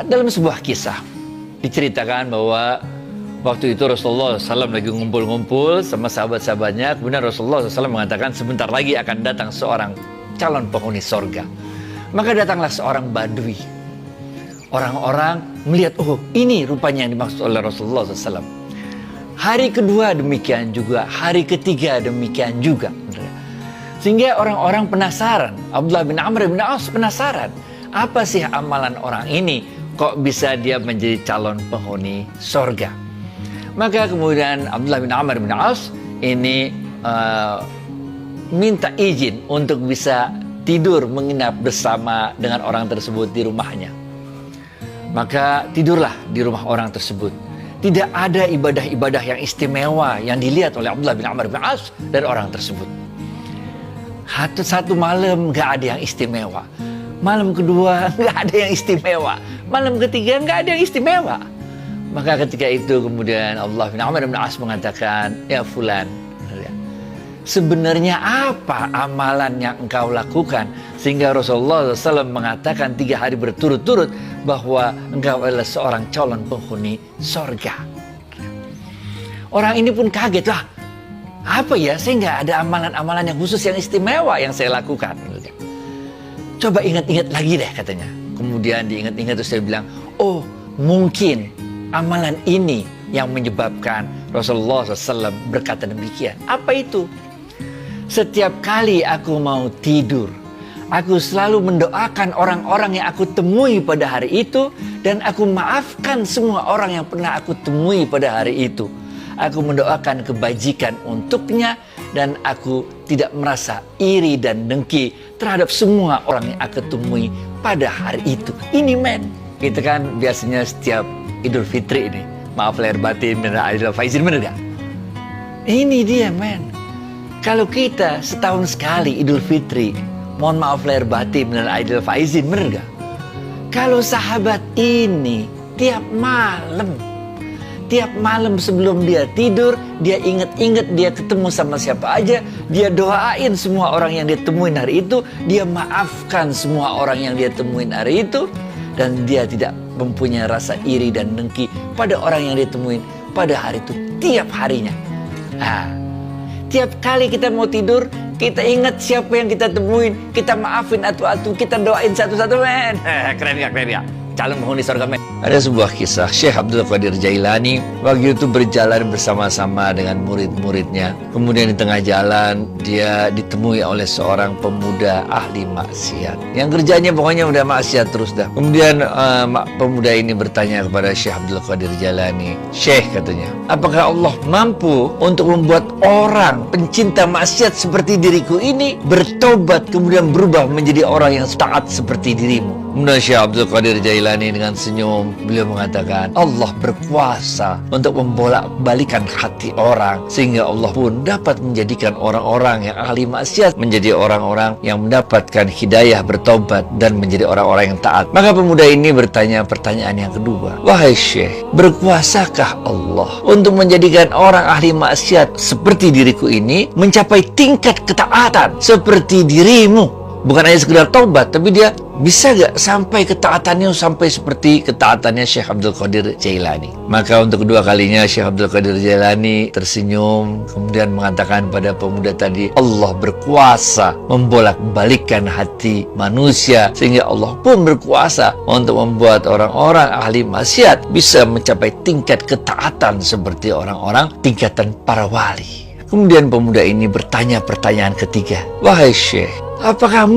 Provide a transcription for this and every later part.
Dalam sebuah kisah diceritakan bahwa waktu itu Rasulullah SAW lagi ngumpul-ngumpul sama sahabat-sahabatnya. Kemudian Rasulullah SAW mengatakan sebentar lagi akan datang seorang calon penghuni sorga. Maka datanglah seorang badui. Orang-orang melihat, oh ini rupanya yang dimaksud oleh Rasulullah SAW. Hari kedua demikian juga, hari ketiga demikian juga. Sehingga orang-orang penasaran. Abdullah bin Amr bin As penasaran. Apa sih amalan orang ini? Kok bisa dia menjadi calon penghuni sorga? Maka kemudian Abdullah bin Amr bin As ini minta izin untuk bisa tidur menginap bersama dengan orang tersebut di rumahnya. Maka tidurlah di rumah orang tersebut. Tidak ada ibadah-ibadah yang istimewa yang dilihat oleh Abdullah bin Amr bin As dari orang tersebut. Satu malam gak ada yang istimewa. Malam kedua nggak ada yang istimewa. Malam ketiga nggak ada yang istimewa. Maka ketika itu kemudian Abdullah bin Amr bin As mengatakan, ya fulan, sebenarnya apa amalan yang engkau lakukan sehingga Rasulullah SAW mengatakan 3 hari berturut-turut bahwa engkau adalah seorang calon penghuni sorga. Orang ini pun kaget, lah apa ya, saya nggak ada amalan-amalan yang khusus yang istimewa yang saya lakukan. Coba ingat-ingat lagi deh katanya. Kemudian diingat-ingat terus dia bilang, oh mungkin amalan ini yang menyebabkan Rasulullah SAW berkata demikian. Apa itu? Setiap kali aku mau tidur, aku selalu mendoakan orang-orang yang aku temui pada hari itu, dan aku maafkan semua orang yang pernah aku temui pada hari itu. Aku mendoakan kebajikan untuknya, dan aku tidak merasa iri dan dengki terhadap semua orang yang aku temui pada hari itu. Ini men, kita kan biasanya setiap Idul Fitri ini, maaf lahir batin dan Aidil Faizin, bener gak? Ini dia men. Kalau kita setahun sekali Idul Fitri, mohon maaf lahir batin dan Aidil Faizin, bener gak? Kalau sahabat ini tiap malam sebelum dia tidur, dia ingat-ingat dia ketemu sama siapa aja, dia doain semua orang yang dia temuin hari itu, dia maafkan semua orang yang dia temuin hari itu, dan dia tidak mempunyai rasa iri dan dengki pada orang yang dia temuin pada hari itu tiap harinya. Nah, tiap kali kita mau tidur, kita ingat siapa yang kita temuin, kita maafin atu-atu, kita doain satu-satu, men. Keren ya? Calon penghuni surga, men. Ada sebuah kisah Syekh Abdul Qadir Jailani waktu itu berjalan bersama-sama dengan murid-muridnya. Kemudian di tengah jalan dia ditemui oleh seorang pemuda ahli maksiat yang kerjanya pokoknya udah maksiat terus dah. Kemudian pemuda ini bertanya kepada Syekh Abdul Qadir Jailani, "Syekh," katanya, "apakah Allah mampu untuk membuat orang pencinta maksiat seperti diriku ini bertobat kemudian berubah menjadi orang yang taat seperti dirimu?" Kemudian Syekh Abdul Qadir Jailani dengan senyum beliau mengatakan, Allah berkuasa untuk membolak-balikan hati orang sehingga Allah pun dapat menjadikan orang-orang yang ahli maksiat menjadi orang-orang yang mendapatkan hidayah bertobat dan menjadi orang-orang yang taat. Maka pemuda ini bertanya pertanyaan yang kedua, "Wahai Syekh, berkuasakah Allah untuk menjadikan orang ahli maksiat seperti diriku ini mencapai tingkat ketaatan seperti dirimu?" Bukan hanya sekedar taubat, tapi dia bisa gak sampai ketaatannya sampai seperti ketaatannya Syekh Abdul Qadir Jailani. Maka untuk kedua kalinya Syekh Abdul Qadir Jailani tersenyum, kemudian mengatakan pada pemuda tadi, Allah berkuasa membolak-balikkan hati manusia sehingga Allah pun berkuasa untuk membuat orang-orang ahli maksiat bisa mencapai tingkat ketaatan seperti orang-orang tingkatan para wali. Kemudian pemuda ini bertanya pertanyaan ketiga, "Wahai Syekh, apakah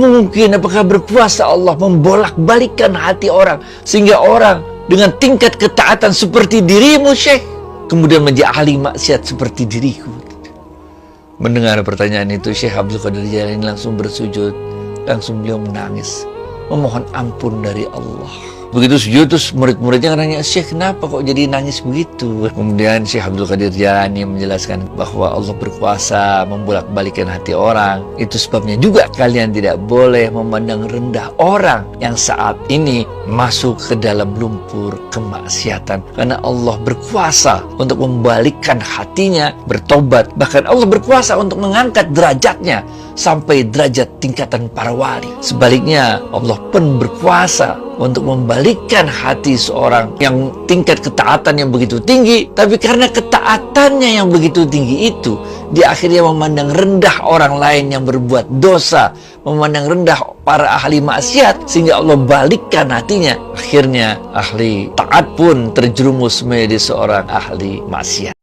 berkuasa Allah membolak-balikkan hati orang sehingga orang dengan tingkat ketaatan seperti dirimu, Syekh, kemudian menjadi ahli maksiat seperti diriku?" Mendengar pertanyaan itu, Syekh Abdul Qadir Jailani langsung bersujud, langsung beliau menangis, memohon ampun dari Allah. Begitu sujud terus murid-muridnya nanya, Syekh kenapa kok jadi nangis begitu? Kemudian Syekh Abdul Qadir Jailani menjelaskan bahwa Allah berkuasa membolak-balikan hati orang. Itu sebabnya juga kalian tidak boleh memandang rendah orang yang saat ini masuk ke dalam lumpur kemaksiatan. Karena Allah berkuasa untuk membalikkan hatinya, bertobat. Bahkan Allah berkuasa untuk mengangkat derajatnya sampai derajat tingkatan para wali. Sebaliknya, Allah pun berkuasa untuk membalikkan hati seorang yang tingkat ketaatan yang begitu tinggi, tapi karena ketaatannya yang begitu tinggi itu, dia akhirnya memandang rendah orang lain yang berbuat dosa, memandang rendah para ahli maksiat, sehingga Allah balikkan hatinya. Akhirnya ahli taat pun terjerumus menjadi seorang ahli maksiat.